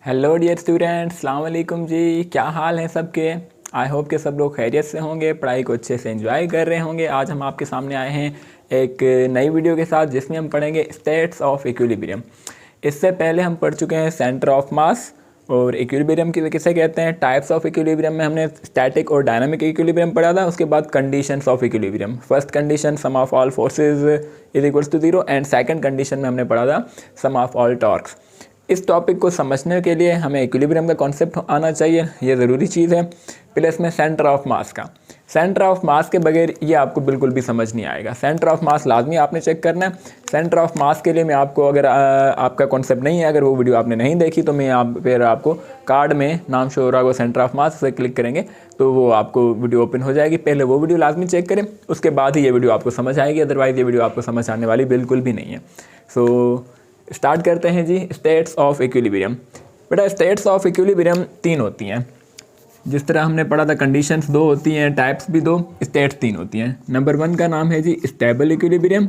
Hello dear students, अस्सलाम वालेकुम जी। क्या हाल है सबके। आई होप कि सब लोग खैरियत से होंगे, पढ़ाई को अच्छे से एंजॉय कर रहे होंगे। आज हम आपके सामने आए हैं एक नई वीडियो के साथ जिसमें हम पढ़ेंगे स्टेट्स ऑफ इक्विलिब्रियम। इससे पहले हम पढ़ चुके हैं सेंटर ऑफ मास और इक्विलिब्रियम की किसे कहते हैं। टाइप्स ऑफ इक्विलिब्रियम में हमने स्टैटिक और डायनामिक इक्विलिब्रियम पढ़ा था। उसके बाद conditions of equilibrium, first condition sum of all forces is equals to 0 and second condition में हमने पढ़ा था सम ऑफ ऑल टॉर्क्स। इस टॉपिक को समझने के लिए हमें इक्विलिब्रियम का कॉन्सेप्ट आना चाहिए, ये ज़रूरी चीज़ है। प्लस में सेंटर ऑफ मास का, सेंटर ऑफ मास के बगैर ये आपको बिल्कुल भी समझ नहीं आएगा। सेंटर ऑफ मास लाजमी आपने चेक करना है। सेंटर ऑफ मास के लिए मैं आपको, अगर आपका कॉन्सेप्ट नहीं है, अगर वो वीडियो आपने नहीं देखी तो मैं फिर आपको कार्ड में नाम शो हो रहा होगा सेंटर ऑफ मास, उसे क्लिक करेंगे तो वो आपको वीडियो ओपन हो जाएगी। पहले वो वीडियो लाजमी चेक करें, उसके बाद ही ये वीडियो आपको समझ आएगी, अदरवाइज़ ये वीडियो आपको समझ आने वाली बिल्कुल भी नहीं है। सो स्टार्ट करते हैं जी। States of equilibrium. बेटा स्टेट्स ऑफ इक्विलिब्रियम 3 होती हैं। जिस तरह हमने पढ़ा था कंडीशंस 2 होती हैं, टाइप्स भी 2, स्टेट्स 3 होती हैं। नंबर 1 का नाम है जी स्टेबल इक्विलिब्रियम,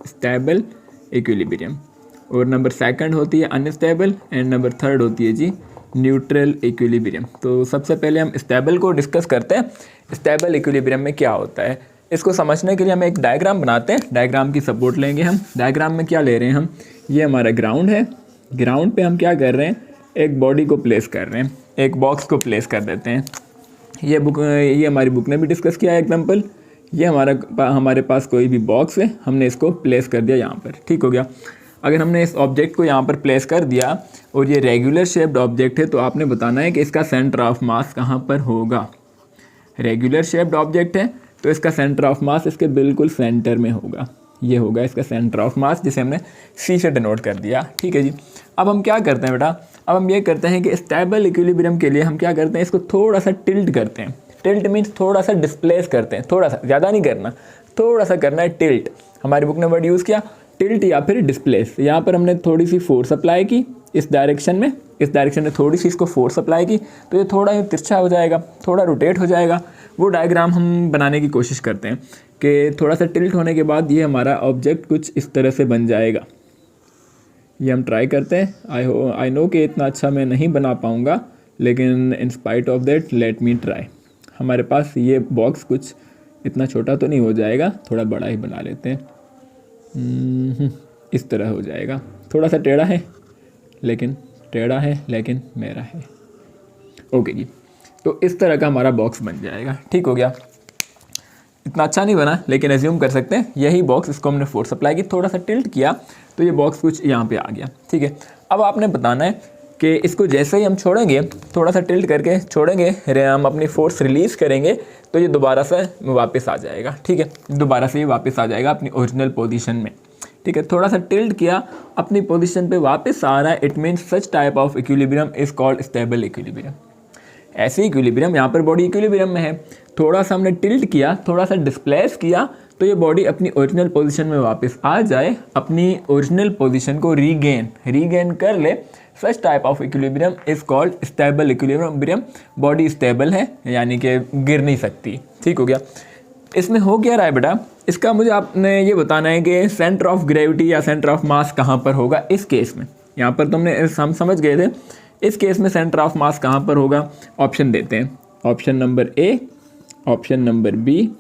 स्टेबल इक्विलिब्रियम। और नंबर 2 होती है अनस्टेबल एंड नंबर 3 होती है जी न्यूट्रल इक्विलिब्रियम। तो सबसे पहले हम स्टेबल को डिस्कस करते हैं। स्टेबल इक्विलिब्रियम में क्या होता है इसको समझने के लिए हम एक डायग्राम बनाते हैं। डायग्राम की सपोर्ट लेंगे हम। डायग्राम में क्या ले रहे हैं हम, ये हमारा ग्राउंड है। ग्राउंड पे हम क्या कर रहे हैं, एक बॉडी को प्लेस कर रहे हैं, एक बॉक्स को प्लेस कर देते हैं। ये हमारी बुक ने भी डिस्कस किया है एग्जाम्पल। ये हमारे पास कोई भी बॉक्स है, हमने इसको प्लेस कर दिया यहाँ पर, ठीक हो गया। अगर हमने इस ऑब्जेक्ट को यहाँ पर प्लेस कर दिया और ये रेगुलर शेप्ड ऑब्जेक्ट है तो आपने बताना है कि इसका सेंटर ऑफ मास कहाँ पर होगा। रेगुलर शेप्ड ऑब्जेक्ट है तो इसका सेंटर ऑफ मास इसके बिल्कुल सेंटर में होगा। ये होगा इसका सेंटर ऑफ मास, जिसे हमने सी से डिनोट कर दिया, ठीक है जी। अब हम क्या करते हैं बेटा, अब हम ये करते हैं कि स्टेबल इक्विलिब्रियम के लिए हम क्या करते हैं, इसको थोड़ा सा टिल्ट करते हैं। टिल्ट मीन्स थोड़ा सा डिस्प्लेस करते हैं, थोड़ा सा, ज़्यादा नहीं करना, थोड़ा सा करना है टिल्ट। हमारी बुक ने वर्ड यूज़ किया टिल्ट या फिर डिस्प्लेस। यहाँ पर हमने थोड़ी सी फोर्स अप्लाई की इस डायरेक्शन में, इस डायरेक्शन में थोड़ी सी इसको फोर्स अप्लाई की तो ये थोड़ा तिरछा हो जाएगा, थोड़ा रोटेट हो जाएगा। वो डायग्राम हम बनाने की कोशिश करते हैं कि थोड़ा सा टिल्ट होने के बाद ये हमारा ऑब्जेक्ट कुछ इस तरह से बन जाएगा। ये हम ट्राई करते हैं। आई नो कि इतना अच्छा मैं नहीं बना पाऊँगा, लेकिन in spite of that let me try. हमारे पास ये बॉक्स कुछ इतना छोटा तो नहीं हो जाएगा, थोड़ा बड़ा ही बना लेते हैं। इस तरह हो जाएगा, थोड़ा सा टेढ़ा है लेकिन मेरा है। ओके जी, तो इस तरह का हमारा बॉक्स बन जाएगा, ठीक हो गया। इतना अच्छा नहीं बना लेकिन एज्यूम कर सकते हैं यही बॉक्स, इसको हमने फोर्स सप्लाई की, थोड़ा सा टिल्ट किया तो ये बॉक्स कुछ यहाँ पे आ गया, ठीक है। अब आपने बताना है कि इसको जैसे ही हम छोड़ेंगे, थोड़ा सा टिल्ट करके छोड़ेंगे, हम अपनी फोर्स रिलीज़ करेंगे तो ये दोबारा से वापस आ जाएगा, ठीक है। दोबारा से ये वापस आ जाएगा अपनी ओरिजिनल पोजीशन में, ठीक है। थोड़ा सा टिल्ट किया, अपनी पोजीशन पे वापस आ रहा है, it means such type of equilibrium is called stable equilibrium. ऐसे इक्विलिब्रियम यहाँ पर बॉडी इक्विलिब्रियम में है, थोड़ा सा हमने टिल्ट किया, थोड़ा सा डिस्प्लेस किया तो ये बॉडी अपनी ओरिजिनल पोजीशन में वापस आ जाए, अपनी ओरिजिनल पोजीशन को रीगेन कर ले। Such type of equilibrium is called stable equilibrium. Body stable है यानी कि गिर नहीं सकती, ठीक हो गया। इसमें हो क्या रहा है बेटा, इसका मुझे आपने ये बताना है कि सेंटर ऑफ ग्रेविटी या सेंटर ऑफ मास कहाँ पर होगा इस केस में। यहाँ पर तुमने हम समझ गए थे, इस केस में सेंटर ऑफ मास कहाँ पर होगा। ऑप्शन देते हैं, option number A, option number B,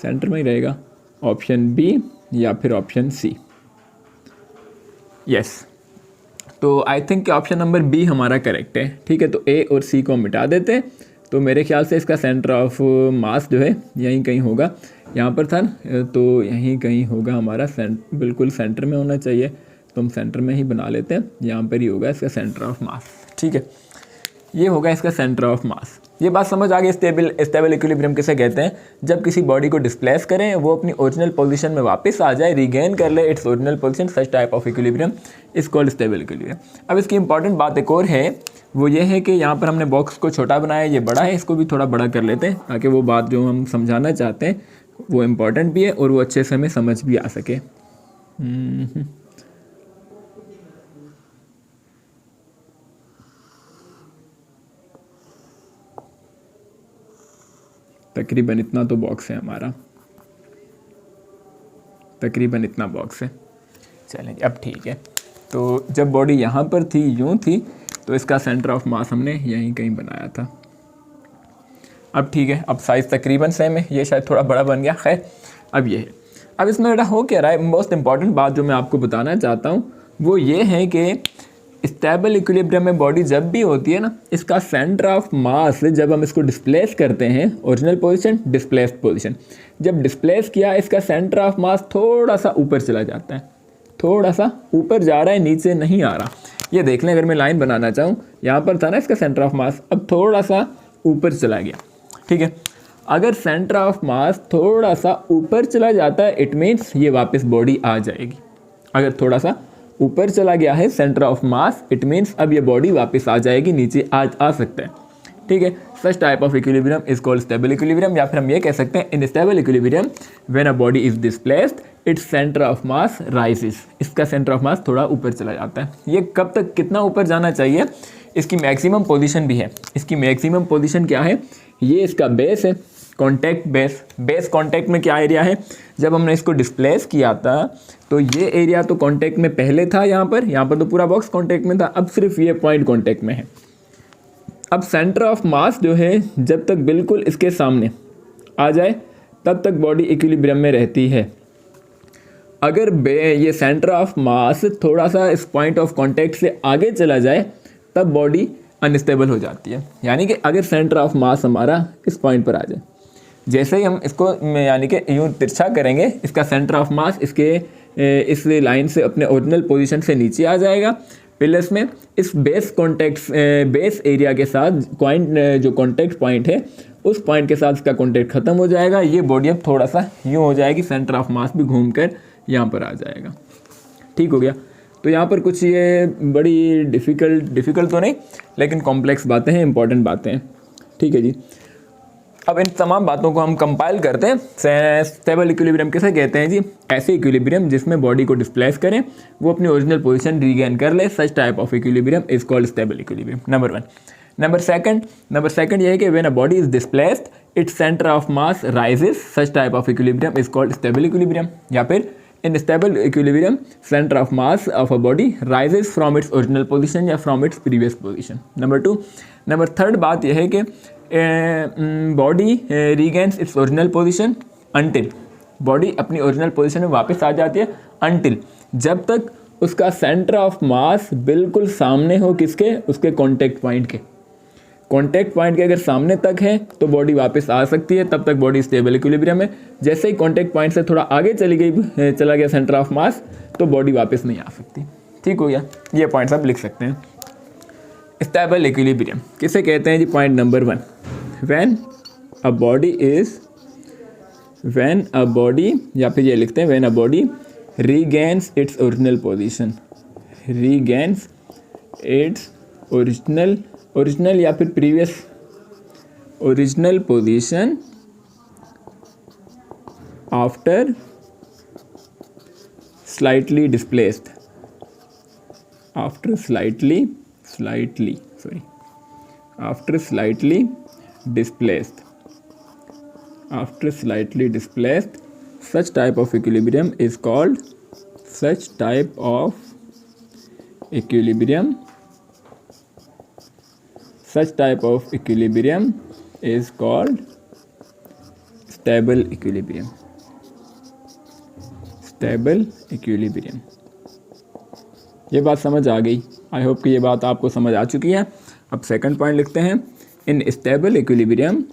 centre में ही रहेगा, ऑप्शन बी या फिर ऑप्शन सी। यस, तो I think option number B हमारा करेक्ट है, ठीक है। तो ए और सी को मिटा देते हैं, तो मेरे ख्याल से इसका सेंटर ऑफ मास जो है यहीं कहीं होगा। यहाँ पर था तो यहीं कहीं होगा हमारा, बिल्कुल सेंटर में होना चाहिए, तो हम सेंटर में ही बना लेते हैं। यहाँ पर ही होगा इसका सेंटर ऑफ मास, ठीक है। ये होगा इसका सेंटर ऑफ मास। ये बात समझ आ गई। स्टेबल इक्विलिब्रियम किसे कहते हैं, जब किसी बॉडी को डिस्प्लेस करें, वो अपनी ओरिजिनल पोजीशन में वापस आ जाए, रीगेन कर ले it's original position, such type of equilibrium is called stable equilibrium. अब इसकी इंपॉर्टेंट बात एक और है, वो ये है कि यहाँ पर हमने बॉक्स को छोटा बनाया, ये बड़ा है, इसको भी थोड़ा बड़ा कर लेते हैं ताकि वो बात जो हम समझाना चाहते हैं वो इम्पॉर्टेंट भी है और वो अच्छे से हमें समझ भी आ सके। तकरीबन इतना तो बॉक्स है हमारा, तकरीबन इतना बॉक्स है। चलें अब ठीक है। तो जब बॉडी यहाँ पर थी, यूँ थी, तो इसका सेंटर ऑफ मास हमने यहीं कहीं बनाया था। अब ठीक है, अब साइज़ तकरीबन सेम है, ये शायद थोड़ा बड़ा बन गया। खैर अब ये है। अब इसमें बेटा हो क्या रहा है, मोस्ट इंपॉर्टेंट बात जो मैं आपको बताना चाहता हूँ वो ये है कि स्टेबल इक्विलिब्रियम में बॉडी जब भी होती है ना, इसका सेंटर ऑफ मास जब हम इसको डिस्प्लेस करते हैं, ओरिजिनल पोजीशन, डिस्प्लेस्ड पोजीशन, जब डिस्प्लेस किया इसका सेंटर ऑफ मास थोड़ा सा ऊपर चला जाता है, थोड़ा सा ऊपर जा रहा है, नीचे नहीं आ रहा। ये देख लें, अगर मैं लाइन बनाना चाहूँ, यहाँ पर था ना इसका सेंटर ऑफ मास, अब थोड़ा सा ऊपर चला गया। ठीक है, अगर सेंटर ऑफ मास थोड़ा सा ऊपर चला जाता है, इट मीन्स ये वापस बॉडी आ जाएगी। अगर थोड़ा सा ऊपर चला गया है centre of mass, it means अब ये बॉडी वापस आ जाएगी, नीचे आ सकता है। ठीक है, सच type of equilibrium is called stable equilibrium, या फिर हम ये कह सकते हैं इन stable equilibrium when a body is displaced its centre of mass rises, इसका सेंटर ऑफ मास थोड़ा ऊपर चला जाता है। ये कब तक कितना ऊपर जाना चाहिए, इसकी मैक्सिमम पोजीशन भी है। इसकी मैक्सिमम पोजीशन क्या है, ये इसका बेस है, कॉन्टैक्ट बेस। बेस कॉन्टैक्ट में क्या एरिया है, जब हमने इसको डिस्प्लेस किया था तो ये एरिया तो कॉन्टैक्ट में पहले था, यहाँ पर तो पूरा बॉक्स कॉन्टैक्ट में था, अब सिर्फ ये पॉइंट कॉन्टैक्ट में है। अब सेंटर ऑफ मास जो है जब तक बिल्कुल इसके सामने आ जाए तब तक बॉडी इक्विलिब्रियम में रहती है। अगर ये सेंटर ऑफ मास थोड़ा सा इस पॉइंट ऑफ कॉन्टैक्ट से आगे चला जाए तब बॉडी अनस्टेबल हो जाती है। यानी कि अगर सेंटर ऑफ मास हमारा इस पॉइंट पर आ जाए, जैसे ही हम इसको यानी कि यूँ तिरछा करेंगे, इसका सेंटर ऑफ मास इसके इस लाइन से अपने ओरिजिनल पोजीशन से नीचे आ जाएगा, पिलर्स में इस बेस कॉन्टैक्ट बेस एरिया के साथ जो कॉन्टैक्ट पॉइंट है उस पॉइंट के साथ इसका कॉन्टैक्ट ख़त्म हो जाएगा। ये बॉडी अब थोड़ा सा यूँ हो जाएगी, सेंटर ऑफ मास भी घूमकर यहाँ पर आ जाएगा। ठीक हो गया। तो यहाँ पर कुछ ये बड़ी डिफ़िकल्ट तो नहीं, लेकिन कॉम्प्लेक्स बातें हैं, इंपॉर्टेंट बातें हैं। ठीक है जी। अब इन तमाम बातों को हम कंपाइल करते हैं। स्टेबल इक्विलिब्रियम किसे कहते हैं जी, ऐसे इक्विलिब्रियम जिसमें बॉडी को डिस्प्लेस करें, वो अपनी ओरिजिनल पोजीशन रीगेन कर ले, such type of equilibrium is called stable equilibrium. Number 1। Number second ये है कि when a body is displaced its centre of mass rises, such type of equilibrium is called stable equilibrium. या फिर in stable equilibrium centre of mass of a body rises from its original position या from its previous position. Number third बात यह है कि body regains its original position until, body अपनी original position में वापस आ जाती है अनटिल, जब तक उसका सेंटर ऑफ मास बिल्कुल सामने हो, किसके, उसके कॉन्टैक्ट पॉइंट के। कॉन्टैक्ट पॉइंट के अगर सामने तक है तो बॉडी वापस आ सकती है, तब तक बॉडी स्टेबल इक्विलिब्रियम है। जैसे ही कॉन्टैक्ट पॉइंट से थोड़ा आगे चला गया सेंटर ऑफ मास, तो बॉडी वापस नहीं आ सकती। ठीक हो गया, ये पॉइंट्स आप लिख सकते हैं। स्टेबल इक्विलिब्रियम किसे कहते हैं जी, point number 1, when a body या फिर ये लिखते हैं when a body regains its original position, regains its original या फिर previous original position after slightly displaced, after slightly displaced, such type of equilibrium is called stable equilibrium. ये बात समझ आ गई, आई होप कि ये बात आपको समझ आ चुकी है। अब सेकंड पॉइंट लिखते हैं, इन stable equilibrium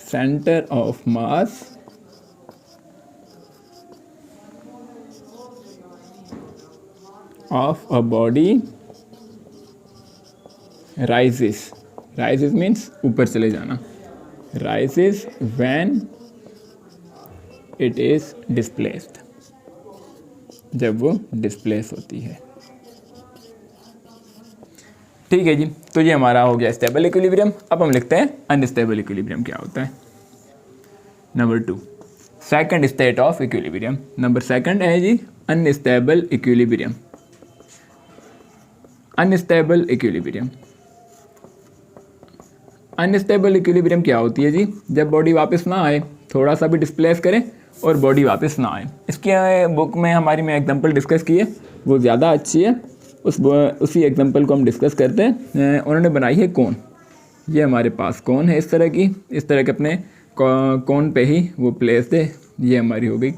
centre of mass of a body rises means ऊपर चले जाना, rises when it is displaced, जब वो डिस्प्लेस होती है। ठीक है जी, तो ये हमारा हो गया स्टेबल इक्विलिब्रियम। अब हम लिखते हैं अनस्टेबल इक्विलिब्रियम क्या होता है। Number 2, second state of equilibrium. Number second है जी अनस्टेबल इक्विलिब्रियम। अनस्टेबल इक्विलिब्रियम क्या होती है जी? जब बॉडी वापस ना आए, थोड़ा सा भी डिस्प्लेस करें और बॉडी वापस ना आए। इसकी बुक में हमारी में एग्जांपल डिस्कस की है, वो ज़्यादा अच्छी है, उसी एग्जांपल को हम डिस्कस करते हैं। उन्होंने बनाई है कोन। ये हमारे पास कोन है इस तरह की, इस तरह के अपने कोन पे ही वो प्लेस दे। ये हमारी हो गई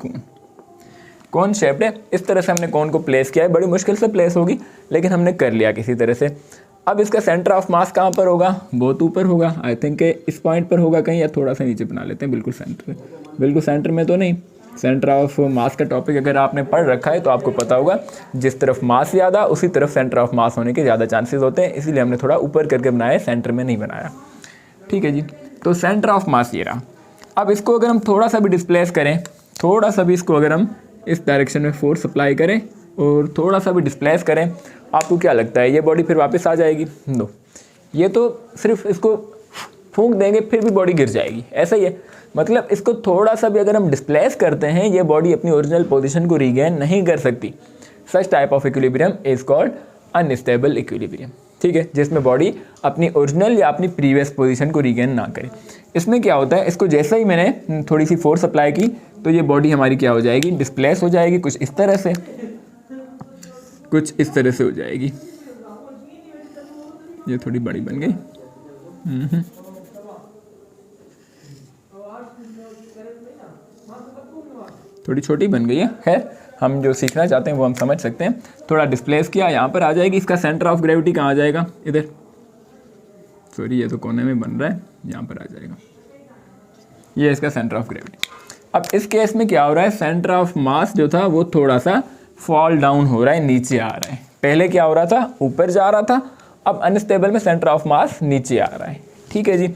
कोन शेप्ड है। इस तरह से हमने कोन को प्लेस किया है, बड़ी मुश्किल से प्लेस होगी लेकिन हमने कर लिया किसी तरह से। अब इसका सेंटर ऑफ मास कहाँ पर होगा? बहुत ऊपर होगा। आई थिंक इस पॉइंट पर होगा कहीं, या थोड़ा सा नीचे बना लेते हैं। बिल्कुल सेंटर में तो नहीं। सेंटर ऑफ मास का टॉपिक अगर आपने पढ़ रखा है तो आपको पता होगा, जिस तरफ मास ज़्यादा उसी तरफ सेंटर ऑफ मास होने के ज़्यादा चांसेस होते हैं, इसीलिए हमने थोड़ा ऊपर करके बनाया, सेंटर में नहीं बनाया। ठीक है जी, तो सेंटर ऑफ मास ये रहा। अब इसको अगर हम थोड़ा सा भी डिस्प्लेस करें, थोड़ा सा भी इसको अगर हम इस डायरेक्शन में फोर्स अप्लाई करें और थोड़ा सा भी डिस्प्लेस करें, आपको क्या लगता है ये बॉडी फिर वापस आ जाएगी? नो, ये तो सिर्फ इसको फूंक देंगे फिर भी बॉडी गिर जाएगी, ऐसा ही है। मतलब इसको थोड़ा सा भी अगर हम डिस्प्लेस करते हैं, ये बॉडी अपनी ओरिजिनल पोजीशन को रीगेन नहीं कर सकती। सच type of equilibrium is called unstable equilibrium. ठीक है, जिसमें बॉडी अपनी ओरिजिनल या अपनी प्रीवियस पोजीशन को रीगेन ना करे। इसमें क्या होता है, इसको जैसे ही मैंने थोड़ी सी फोर्स अप्लाई की तो ये बॉडी हमारी क्या हो जाएगी? डिस्प्लेस हो जाएगी, कुछ इस तरह से हो जाएगी। ये थोड़ी बड़ी बन गई। थोड़ी छोटी बन गई है। खैर, हम जो सीखना चाहते हैं वो हम समझ सकते हैं। थोड़ा डिस्प्लेस किया, यहाँ पर आ जाएगी। इसका सेंटर ऑफ ग्रेविटी कहाँ आ जाएगा? इधर। सॉरी, ये तो कोने में बन रहा है, यहाँ पर आ जाएगा। ये इसका सेंटर ऑफ ग्रेविटी। अब इस केस में क्या हो रहा है, सेंटर ऑफ मास जो था वो थोड़ा सा फॉल डाउन हो रहा है, नीचे आ रहा है। पहले क्या हो रहा था, ऊपर जा रहा था। अब अनस्टेबल में सेंटर ऑफ मास नीचे आ रहा है। ठीक है जी,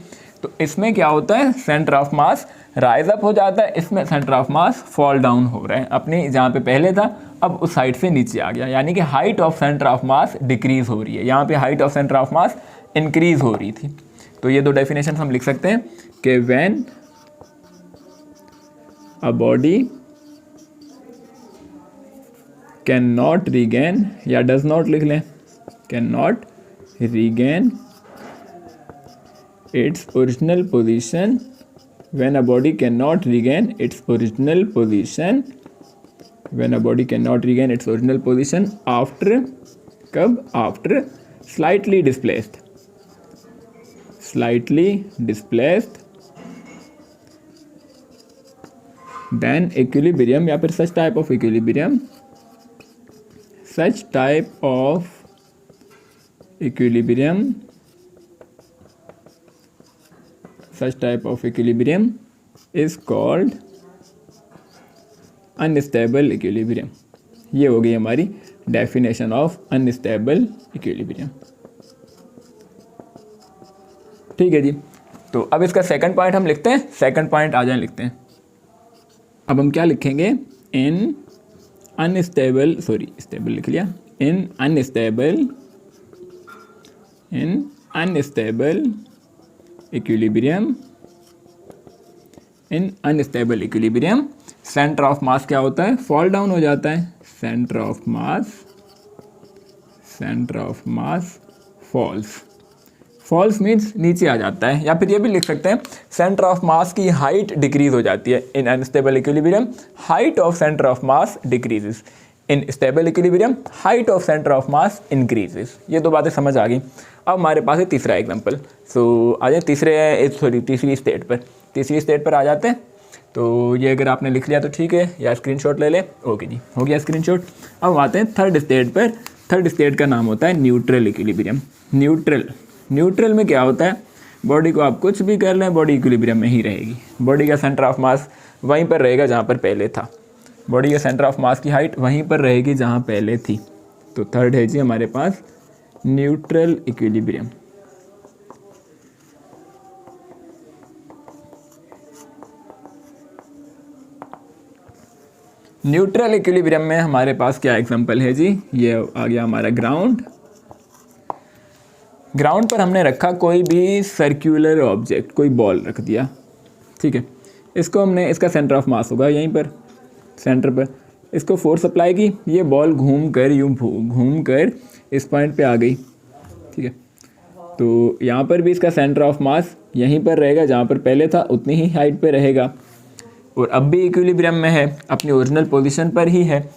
तो इसमें क्या होता है, centre of mass rise up हो जाता है, इसमें centre of mass fall down हो रहा है। अपनी जहाँ पे पहले था अब उस हाइट से नीचे आ गया, यानी कि height of centre of mass decrease हो रही है। यहाँ पे height of centre of mass increase हो रही थी। तो ये दो डेफिनेशन हम लिख सकते हैं कि when a body can not regain, या डज नॉट लिख लें, can not regain its original position, when a body cannot regain its original position, when a body cannot regain its original position after, कब? After slightly displaced, then equilibrium, या फिर such type of equilibrium is called unstable equilibrium। ये हो गई हमारी definition of unstable equilibrium. ठीक है जी, तो अब इसका सेकंड पॉइंट हम लिखते हैं। सेकंड पॉइंट आ जाए लिखते हैं। अब हम क्या लिखेंगे, इन अनस्टेबल, सॉरी स्टेबल लिख लिया, in unstable equilibrium centre of mass क्या होता है, फॉल डाउन हो जाता है। Centre of mass falls means नीचे आ जाता है। या फिर ये भी लिख सकते हैं, सेंटर ऑफ मास की हाइट डिक्रीज हो जाती है। In unstable equilibrium height of centre of mass decreases, in stable equilibrium height of centre of mass increases. ये दो बातें समझ आ गई। अब हमारे पास है तीसरा एग्जांपल। सो आ जाए तीसरी स्टेट पर आ जाते हैं। तो ये अगर आपने लिख लिया तो ठीक है, या स्क्रीनशॉट ले ले। ओके जी, हो गया स्क्रीनशॉट। अब आते हैं थर्ड स्टेट पर। थर्ड स्टेट का नाम होता है न्यूट्रल इक्विलिब्रियम। न्यूट्रल में क्या होता है, बॉडी को आप कुछ भी कर लें, बॉडी इक्विलिब्रियम में ही रहेगी। बॉडी का सेंटर ऑफ मास वहीं पर रहेगा जहाँ पर पहले था। बॉडी का सेंटर ऑफ मास की हाइट वहीं पर रहेगी जहाँ पहले थी। तो थर्ड है जी हमारे पास न्यूट्रल इक्विलिब्रियम। न्यूट्रल इक्विलिब्रियम में हमारे पास क्या एग्जांपल है जी, ये आ गया हमारा ग्राउंड पर हमने रखा कोई भी सर्कुलर ऑब्जेक्ट, कोई बॉल रख दिया। ठीक है, इसको हमने, इसका सेंटर ऑफ मास होगा यहीं पर सेंटर पर, इसको फोर्स अप्लाई की, ये बॉल घूम कर इस पॉइंट पे आ गई। ठीक है, तो यहाँ पर भी इसका सेंटर ऑफ मास यहीं पर रहेगा, जहाँ पर पहले था उतनी ही हाइट पे रहेगा और अब भी इक्विलिब्रियम में है, अपनी ओरिजिनल पोजीशन पर ही है।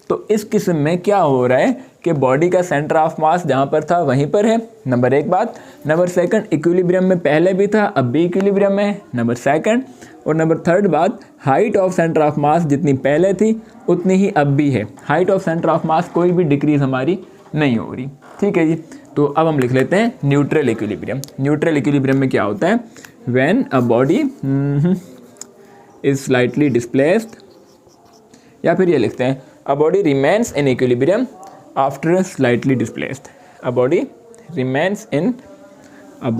तो इस किस्म में क्या हो रहा है कि बॉडी का सेंटर ऑफ मास जहाँ पर था वहीं पर है, नंबर 1 बात। नंबर 2 इक्विलिब्रियम में पहले भी था, अब भी इक्विलिब्रियम में है, नंबर 2। और नंबर 3 बात, हाइट ऑफ सेंटर ऑफ मास जितनी पहले थी उतनी ही अब भी है। हाइट ऑफ सेंटर ऑफ मास कोई भी डिक्रीज हमारी नहीं हो रही, ठीक है जी। तो अब हम लिख लेते हैं न्यूट्रल इक्विलिब्रियम। न्यूट्रल इक्विलिब्रियम में क्या होता है, when a body is slightly displaced, या फिर ये लिखते हैं a body remains in equilibrium after slightly displaced. A body remains in a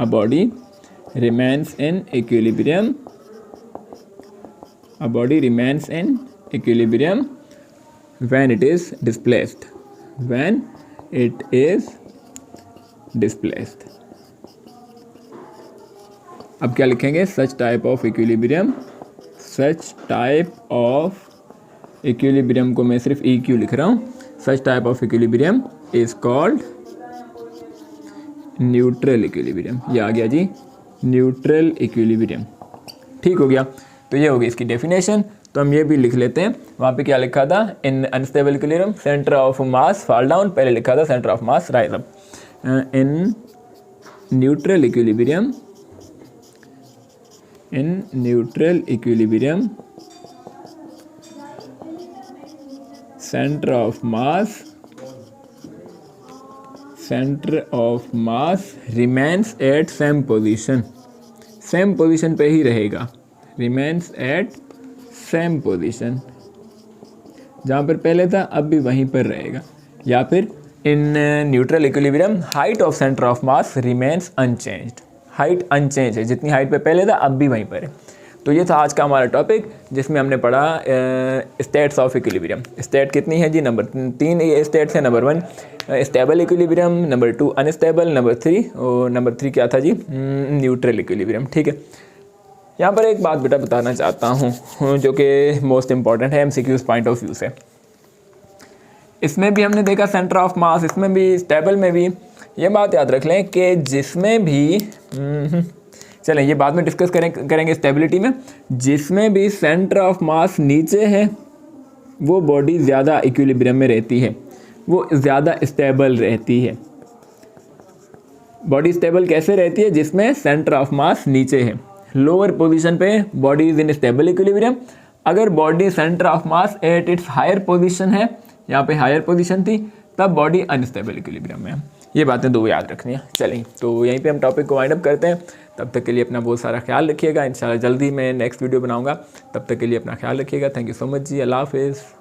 body remains in equilibrium. A body remains in equilibrium when it is displaced. When it is displaced. अब क्या लिखेंगे, such type of equilibrium, such type of equilibrium को मैं सिर्फ EQ लिख रहा हूँ। Such type of equilibrium is called neutral equilibrium। ये आ गया जी neutral equilibrium, ठीक हो गया। तो ये होगी इसकी डेफिनेशन। तो हम ये भी लिख लेते हैं, वहाँ पे क्या लिखा था, in unstable equilibrium centre of mass fall down, पहले लिखा था centre of mass rise up. In neutral equilibrium, in neutral equilibrium center of mass remains at same position, same position पे ही रहेगा, remains at same position, जहाँ पर पहले था अब भी वहीं पर रहेगा। या फिर in neutral equilibrium height of centre of mass remains unchanged, height unchange है, जितनी हाइट पे पहले था अब भी वहीं पर है। तो ये था आज का हमारा टॉपिक, जिसमें हमने पढ़ा स्टेट्स ऑफ इक्विलिब्रियम। स्टेट कितनी है जी, नंबर 3 स्टेट्स है। Number 1 stable equilibrium, number 2 unstable, number 3 और नंबर 3 क्या था जी, न्यूट्रल इक्विलिब्रियम, ठीक है। यहाँ पर एक बात बेटा बताना चाहता हूँ जो कि मोस्ट इंपॉर्टेंट है MCQs पॉइंट ऑफ व्यू से। इसमें भी हमने देखा सेंटर ऑफ मास, इसमें भी स्टेबल में भी। ये बात याद रख लें कि जिसमें भी चलें ये बाद में डिस्कस करेंगे स्टेबिलिटी में, जिसमें भी सेंटर ऑफ मास नीचे है वो बॉडी ज़्यादा इक्विलिब्रियम में रहती है, वो ज़्यादा स्टेबल रहती है। बॉडी स्टेबल कैसे रहती है, जिसमें सेंटर ऑफ मास नीचे है। लोअर पोजीशन पे body is in stable equilibrium. अगर body centre of mass at its higher position है, यहाँ पे हायर पोजीशन थी, तब बॉडी अनस्टेबल इक्विलिब्रियम में है। ये बातें दो याद रखनी है। चलिए तो यहीं पे हम टॉपिक को वाइंड अप करते हैं। तब तक के लिए अपना बहुत सारा ख्याल रखिएगा। इंशाल्लाह जल्दी मैं नेक्स्ट वीडियो बनाऊंगा। तब तक के लिए अपना ख्याल रखिएगा। थैंक यू सो मच जी। अल्लाह हाफिज़।